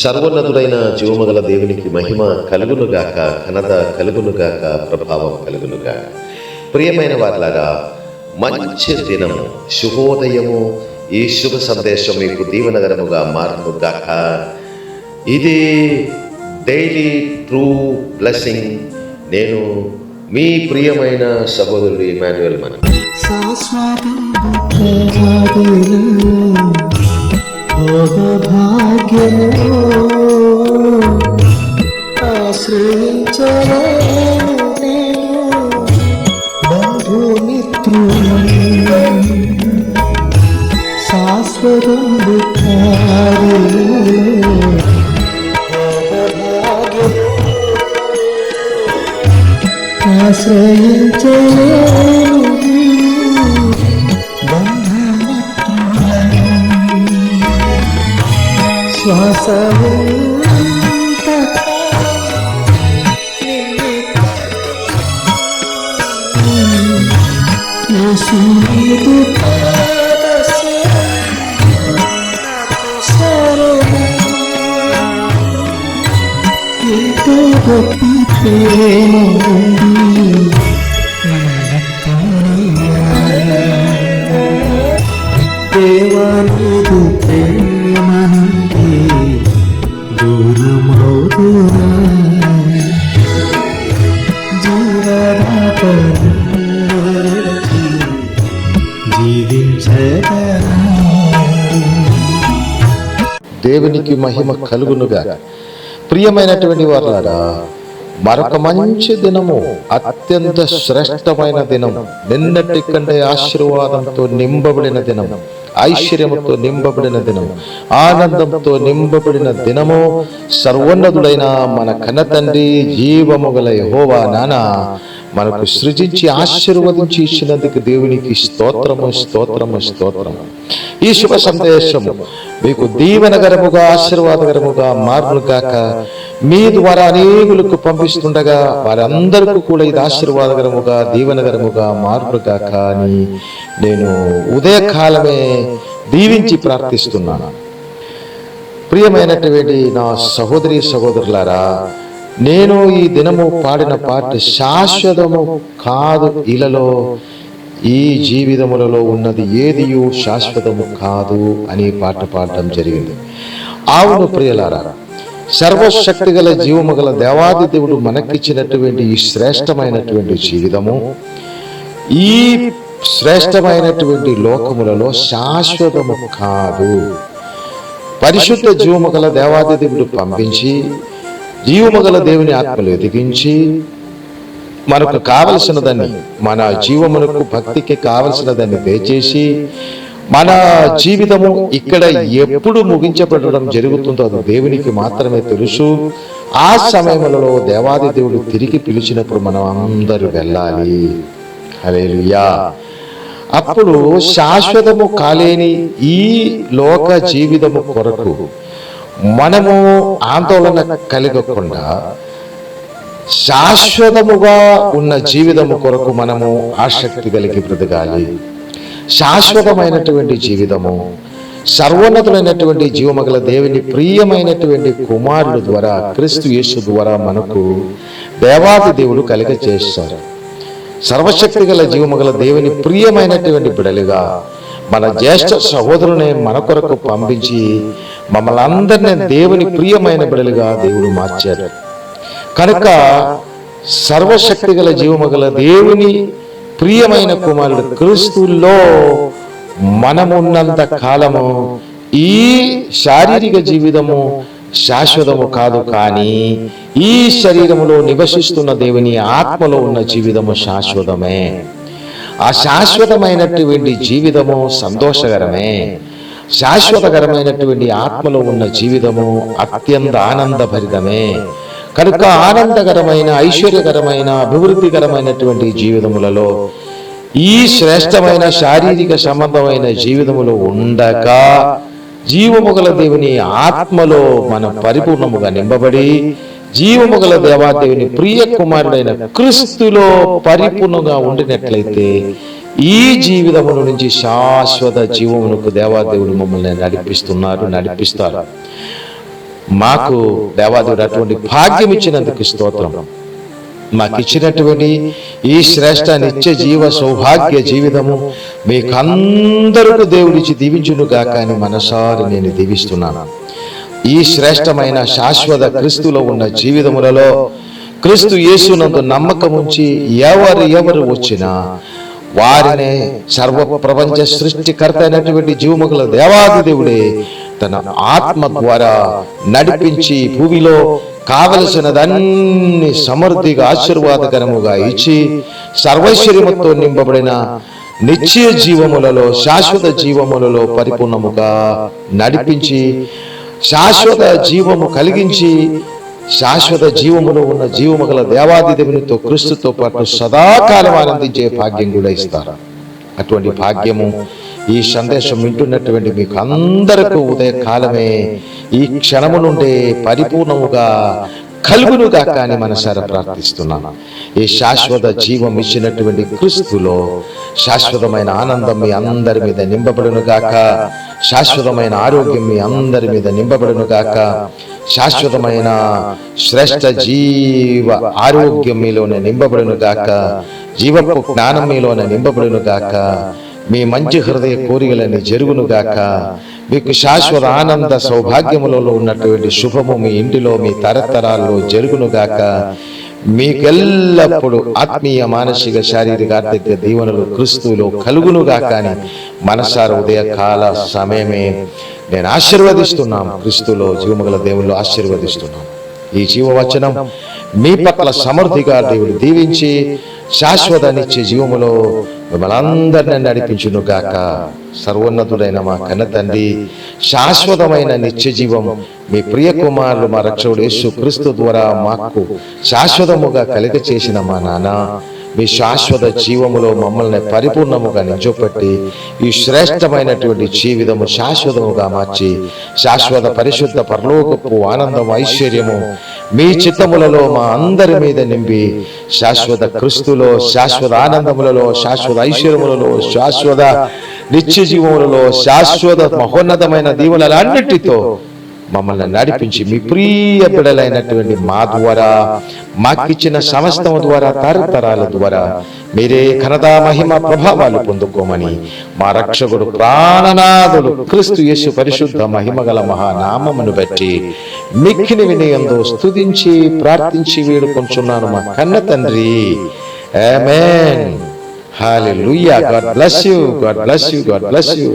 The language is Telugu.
సర్వోన్నతుడైన జీవమగల దేవునికి మహిమ కలుగునుగాక, ఘనత కలుగునుగాక, ప్రభావం కలుగునుగాక. ప్రియమైన వారిలారా, మంచి దినము, శుభోదయము, ఈ శుభ సందేశం మీకు దీవెనకరముగా మారునుగాక. ఇది డైలీ ట్రూ బ్లెస్సింగ్. నేను మీ ప్రియమైన సహోదరుడు ఇమాన్యుయల్. మన భాగ్యము ఆశ్రయించలేను బంధుమిత్రులను శాశ్వతము ఆశ్రయించలేను శ్వాసము ఎంతో గొప్ప ప్రేమ దేవానుడు ప్రేమ నుండి దూరమవుతున్నా దేవునికి మహిమ కలుగునుగా. ప్రియమైనటువంటి వారులారా, మరొక మంచి దినము, అత్యంత శ్రేష్టమైన దినం, నిన్నటి కంటే ఆశీర్వాదంతో నింపబడిన దినం, ఐశ్వర్యముతో నింపబడిన దినం, ఆనందంతో నింపబడిన దినము. సర్వోన్నతుడైన మన కన్నతండ్రి జీవము గల యెహోవా నాన్న మనకు సృజించి ఆశీర్వదించి ఇచ్చినందుకు దేవునికి స్తోత్రము, స్తోత్రము, స్తోత్రము. ఈ శుభ సందేశము మీకు దీవెనకరముగా, ఆశీర్వాదకరముగా మారునుగాక. మీ ద్వారా అనేకులకు పంపిస్తుండగా వారందరికీ కూడా ఇది ఆశీర్వాదకరముగా, దీవెనకరముగా మారునుగాక అని నేను ఉదయకాలమే దీవించి ప్రార్థిస్తున్నాను. ప్రియమైనటువంటి నా సహోదరి సహోదరులారా, నేను ఈ దినము పాడిన పాట శాశ్వతము కాదు, ఇలలో ఈ జీవితములలో ఉన్నది ఏదియు శాశ్వతము కాదు అని పాట పాడటం జరిగింది. అవును ప్రియలారా, సర్వశక్తి గల జీవము గల దేవాది దేవుడు మనకిచ్చినటువంటి ఈ శ్రేష్టమైనటువంటి జీవితము ఈ శ్రేష్టమైనటువంటి లోకములలో శాశ్వతము కాదు. పరిశుద్ధ జీవము గల దేవాది దేవుడు పంపించి జీవము గల దేవుని ఆత్మలు ఎదిగించి మనకు కావలసిన దాన్ని, మన జీవమునకు భక్తికి కావలసిన దాన్ని దయచేసి మన జీవితము ఇక్కడ ఎప్పుడు ముగించబడడం జరుగుతుందో అది దేవునికి మాత్రమే తెలుసు. ఆ సమయంలో దేవాది దేవుడు తిరిగి పిలిచినప్పుడు మనం అందరూ వెళ్ళాలి. హల్లెలూయా. అప్పుడు శాశ్వతము కాలేని ఈ లోక జీవితము కొరకు మనము ఆందోళన కలగకుండా శాశ్వతముగా ఉన్న జీవితము కొరకు మనము ఆసక్తి కలిగి బ్రతకాలి. శాశ్వతమైనటువంటి జీవితము సర్వోన్నతులైనటువంటి జీవమగల దేవుని ప్రియమైనటువంటి కుమారుడు ద్వారా, క్రీస్తు యేసు ద్వారా మనకు దేవాది దేవుడు కలిగచేస్తారు. సర్వశక్తి గల జీవమగల దేవుని ప్రియమైనటువంటి బిడలుగా మన జ్యేష్ఠ సహోదరుని మన కొరకు పంపించి మమ్మల్ని అందరినీ దేవుని ప్రియమైన బిడలుగా దేవుడు మార్చాడు. కనుక సర్వశక్తి గల జీవమగల దేవుని ప్రియమైన కుమారుడు క్రీస్తులో మనమున్నంత కాలము ఈ శారీరక జీవితము శాశ్వతము కాదు, కానీ ఈ శరీరములో నివసిస్తున్న దేవుని ఆత్మలో ఉన్న జీవితము శాశ్వతమే. ఆ శాశ్వతమైనటువంటి జీవితము సంతోషకరమే. శాశ్వతకరమైనటువంటి ఆత్మలో ఉన్న జీవితము అత్యంత ఆనందభరితమే. కనుక ఆనందకరమైన, ఐశ్వర్యకరమైన, అభివృద్ధికరమైనటువంటి జీవితములలో ఈ శ్రేష్టమైన శారీరక సంబంధమైన జీవితములో ఉండగా జీవముగల దేవుని ఆత్మలో మనం పరిపూర్ణముగా నింపబడి జీవముగల దేవాదేవుని ప్రియ కుమారుడైన క్రీస్తులో పరిపూర్ణంగా ఉండినట్లయితే ఈ జీవితముల నుంచి శాశ్వత జీవమునకు దేవాదేవుడు మమ్మల్ని నడిపిస్తారు. మాకు దేవాదేవుడు అటువంటి భాగ్యం ఇచ్చినందుకు స్తోత్రం. మాకు ఇచ్చినటువంటి ఈ శ్రేష్ట నిత్య జీవ సౌభాగ్య జీవితము మీకందరకు దేవుడిచ్చి దీవించును గాక అని మనసారి నేను దీవిస్తున్నాను. ఈ శ్రేష్టమైన శాశ్వత క్రీస్తులో ఉన్న జీవితములలో క్రీస్తు యేసునందు నమ్మకం ఉంచి ఎవరు వచ్చినా వారినే సర్వ ప్రపంచ సృష్టికర్త అయినటువంటి జీవముగల దేవాది దేవుడే తన ఆత్మ ద్వారా నడిపించి భూమిలో కావలసినదన్ని సమృద్ధిగా ఆశీర్వాదకరముగా ఇచ్చి సర్వైశ్వర్యముతో నింపబడిన నిత్య జీవములలో శాశ్వత జీవములలో పరిపూర్ణముగా నడిపించి శాశ్వత జీవము కలిగించి శాశ్వత జీవములో ఉన్న జీవముగల దేవాది దేవునితో క్రీస్తుతో పాటు సదాకాలం ఆనందించే భాగ్యం కూడా ఇస్తారు. అటువంటి భాగ్యము ఈ సందేశం వింటున్నటువంటి మీకు అందరికీ ఉదయకాలమే ఈ క్షణము నుండే పరిపూర్ణముగా కలుగునుగా కానీ మనసారా ప్రార్థిస్తున్నాను. ఈ శాశ్వత జీవం ఇచ్చినటువంటి క్రీస్తులో శాశ్వతమైన ఆనందం మీ అందరి మీద నింపబడును గాక, శాశ్వతమైన ఆరోగ్యం మీ అందరి మీద నింపబడును గాక, శాశ్వతమైన శ్రేష్ఠ జీవ ఆరోగ్యం మీలోనే నింపబడును గాక, జీవపు జ్ఞానం మీలోనే నింపబడును గాక, మీ మంచి హృదయ కోరికలని జరుగును గాక, మీకు శాశ్వత ఆనంద సౌభాగ్యములలో ఉన్నటువంటి శుభము మీ ఇంటిలో మీ తరతరాల్లో జరుగును గాక, మీకెల్లప్పుడు ఆత్మీయ మానసిక శారీరక ఆర్థిక దీవెనలు క్రీస్తులో కలుగునుగా కానీ మనసార ఉదయకాల సమయమే నేను ఆశీర్వదిస్తున్నాను. క్రీస్తులో జీవముగల దేవుళ్ళు ఆశీర్వదిస్తున్నాను. ఈ జీవవచనం మీ పట్ల సమృద్ధిగా దేవుడు దీవించి శాశ్వత నిత్య జీవములో మిమ్మల్ని అందరినీ నడిపించును గాక. సర్వోన్నతుడైన మా కన్న తండ్రి, శాశ్వతమైన నిత్య జీవం మీ ప్రియ కుమారుడు మా రక్షకుడు యేసు క్రీస్తు ద్వారా మాకు శాశ్వతముగా కలిగ చేసిన మా నాన్న, మీ శాశ్వత జీవములో మమ్మల్ని పరిపూర్ణముగా నించోపెట్టి ఈ శ్రేష్టమైనటువంటి జీవితము శాశ్వతముగా మార్చి శాశ్వత పరిశుద్ధ పరలోకపు ఆనందం ఐశ్వర్యము మీ చిత్తములలో మా అందరి మీద నింపి శాశ్వత క్రీస్తులో శాశ్వత ఆనందములలో శాశ్వత ఐశ్వర్యములలో శాశ్వత నిత్య జీవములలో శాశ్వత మహోన్నతమైన దీవెనలన్నిటితో మమ్మల్ని నడిపించి మీ ప్రియ బిడ్డలైనటువంటి మా ద్వారా మాకిచ్చిన సమస్తము ద్వారా తరతరాల ద్వారా మీరే ఘనత మహిమ ప్రభావాలు పొందుకోమని మా రక్షకుడు ప్రాణనాథుడు క్రీస్తు యేసు పరిశుద్ధ మహిమగల మహానామమును బట్టి మిక్కిని వినయంతో స్తుతించి ప్రార్థించి వేడుకొంచున్నాను మా కన్న తండ్రి. ఆమేన్. హల్లెలూయా. God bless you. God bless you. God bless you.